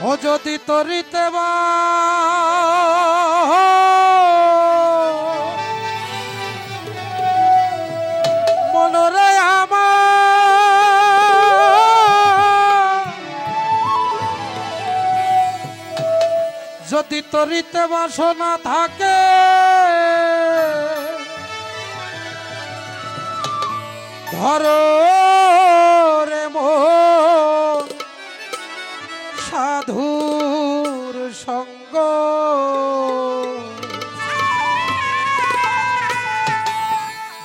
ও যদি তরিতে বা মনরে আমার যদি তরিতে বাসনা থাকে ধরো রে মন সাধুর সঙ্গ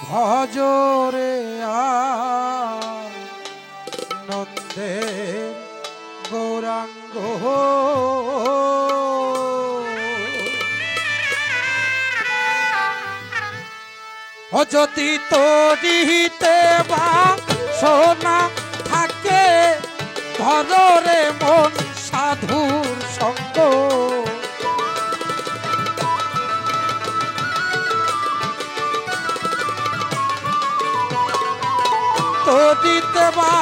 ভজরে নন্দের গৌরাঙ্গ ও যদি তরিতে বা সোনা থাকে ধরে মন সাধুর সঙ্গ তরিতে বা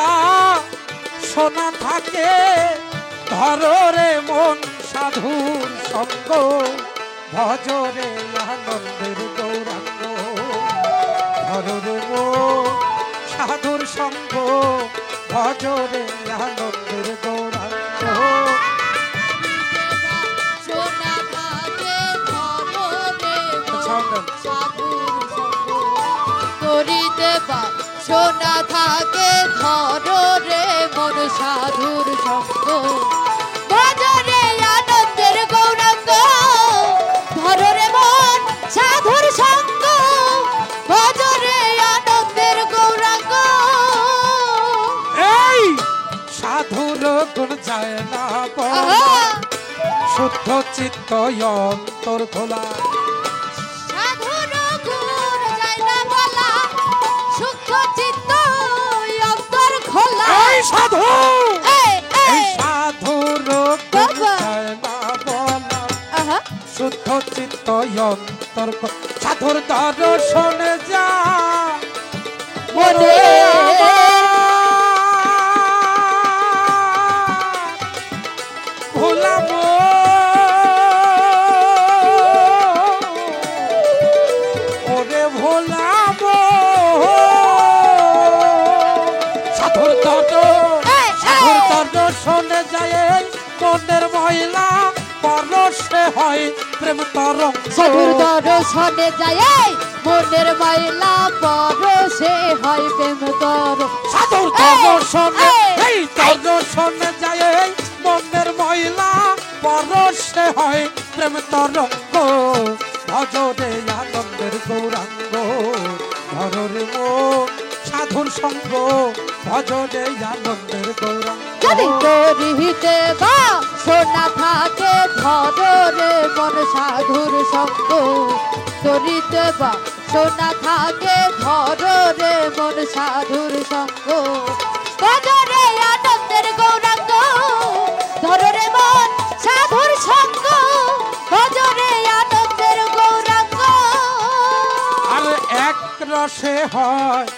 সোনা থাকে ধরে মন সাধুর সঙ্গ ভজরে আনন্দের গৌরাঙ্গ ধরে মন সাধুর সঙ্গ ভজরে আনন্দের গৌরাঙ্গ সোনা থাকে ধরে মন সাধুর সঙ্গ ভজরে আনন্দের গৌরাঙ্গ ধরে মন সাধুর সঙ্গ ভজরে আনন্দের গৌরাঙ্গ এই সাধুর গুণ যায় না বলা শুদ্ধ চিত্ত অন্তর খোলা সাধুর গুণ যায় না বলা শুদ্ধ চিত্ত অন্তর খোলা এই সাধু এই সাধুর গুণ যায় না বলা শুদ্ধ চিত্ত অন্তর সাধুর দর্শনে যা মনে ভোলাম ওরে ভোলাম সাধুর দর্শনে যায় মনের মহিলা পরশে হয় প্রেম তরঙ্গ সাধুর দর্শনে যায় মনের ময়লা পরশে হয় প্রেম তরঙ্গ সাধুর দর্শনে এই দর্শনে যায় মনের মহিলা পরশে হয় প্রেম তরঙ্গ ভজরে আনন্দের গৌরাঙ্গ ধরে মন সাধুর সঙ্গ ভজরে আনন্দের গৌরাঙ্গ যদি তরিতে বা সোনা থাকে ধরে মন সাধুর সঙ্গ তরিতে বা সোনা থাকে ধরে মন সাধুর সঙ্গ ভজরে আনন্দের গৌরাঙ্গ ধরে মন সাধুর সঙ্গ ভজরে আনন্দের গৌরাঙ্গ আর এক রসে হয়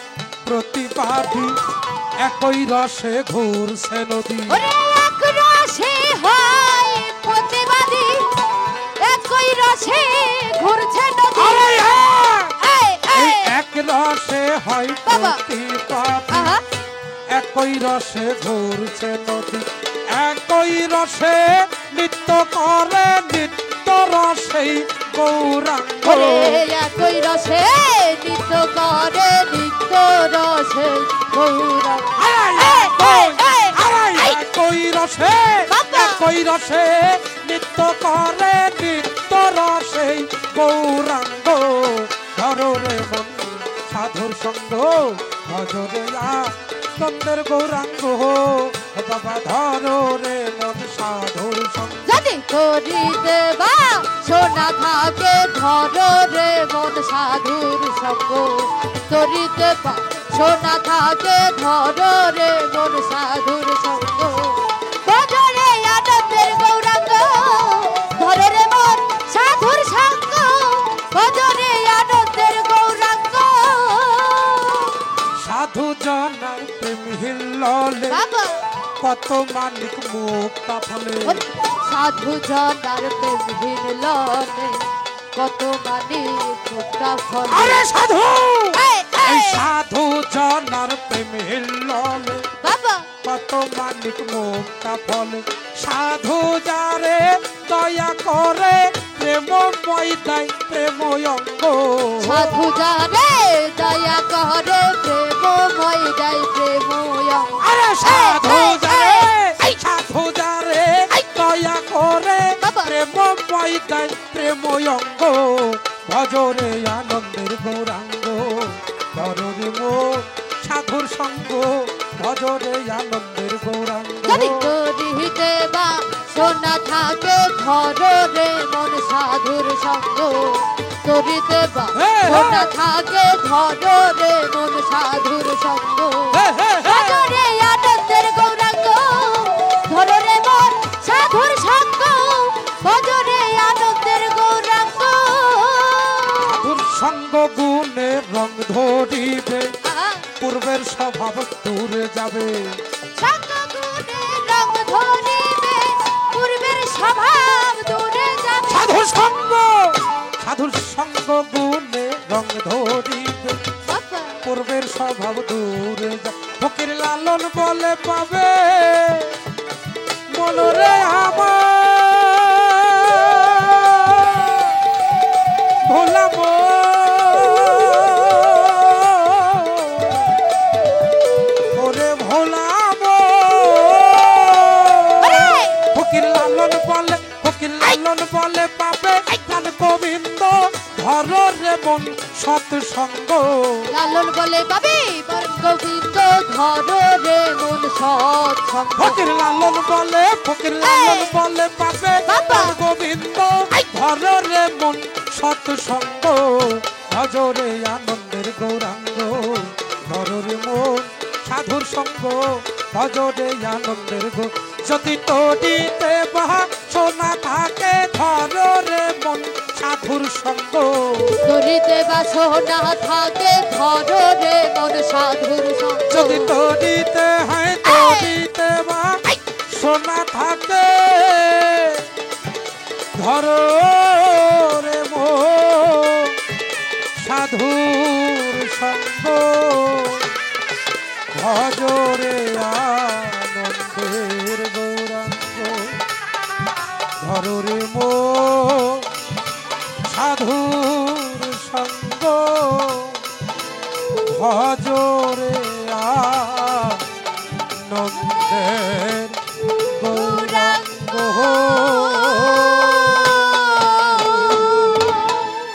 প্রতিবাদী একই রসে ঘুরছে নদী ওরে এক রসে হয় প্রতিবাদী একই রসে ঘুরছে নদী আরে হ্যাঁ! এই এই এই এক রসে হয় বাবা। প্রতিবাদী আহা একই রসে ঘুরছে নদী একই রসে নৃত্য করে নিত্য রসেই গৌরাঙ্গ ওরে একই রসে নিত্য করে নিত্য রসে গৌরাঙ্গ একই রসে বাবা। একই রসে নৃত্য করে নিত্য রসেই গৌরাঙ্গ ধরে মন সাধুর সঙ্গ ভজরে আনন্দের গৌরাঙ্গ বাবা ধরে মন সাধুর সঙ্গ যদি করিতে বা সোনা থাকে ধরে মন সাধুর সঙ্গ করিতে বা সোনা থাকে ধরে মন সাধুর সঙ্গ ভজরে আনন্দের গৌরাঙ্গ ধরে মন সাধুর সঙ্গ ভজরে আনন্দের গৌরাঙ্গ সাধু জনার প্রেম হিল্ললে বাবা কত মানিক মুক্তা ফলে সাধু জনার প্রেম হিনলনে কত মানি মুক্তা ফলে আরে সাধু এই, এই এই, সাধু জনার প্রেম হিললে বাবা কত মানিক মুক্তা ফলে সাধু যারে দয়া করে প্রেম ময়দাই প্রেম অঙ্গ সাধু জানে দয়া করে প্রেমময় গাই প্রেময় আরে সাধু এই, যারে এই, সাধু যারে দয়া করে বাবা। প্রেম ময়দাই প্রেম অঙ্গ ভজরে আনন্দের গৌরাঙ্গ ধরে মো সাধুর সঙ্গ ভজরে আনন্দের গৌরাঙ্গ যদি তরিতে বা সোনা থাকে ধরে মন সাধুর সঙ্গ তরিতে বা হ্যাঁ, সোনা হ্যাঁ। থাকে ধরে মন সাধুর সঙ্গ হে, হে, হে। ধরে আনন্দের গৌরাঙ্গ ধরে মন সাধুর সঙ্গ ভজরে আনন্দের গৌরাঙ্গ সাধুর সঙ্গ গুণে রং ধরিবে আহা, পূর্বের স্বভাব দূরে যাবে সঙ্গ গুণে রং ধরিবে পূর্বের স্বভাব দূরে যাবে সাধুর সঙ্গ গুণে রং ধরিবে বাবা পূর্বের স্বভাব দূরে যাবে ফকির লালন বলে পাবে মনরে আমার ভোলাম ওরে ভোলাম ফকির লালন বলে পাবে গান গোবিন্দ ধর রে মন সৎসঙ্গ লালন বলে পাবি বরং গোবিন্দ ধরো রে মন সৎসঙ্গ ফকির লালন বলে পাবে বাবা। গান গোবিন্দ ধর রে মন সৎসঙ্গ ভজরে আনন্দের গৌরাঙ্গ ধর রে মন সাধুর সঙ্গ ভজরে আনন্দের গো যদি তডিতে বাহা সোনা থাকে ধর রে মন সাধুর সঙ্গ তরিতে বাসো না থাকে ধরো রে মন সাধুর সঙ্গ যদি তডিতে হয় তডিতে বা সোনা থাকে ধর রে মন সাধুর সঙ্গ ভজরে আনন্দের গৌরাঙ্গ ধর রে মন সাধুর সঙ্গ ভজরে আনন্দের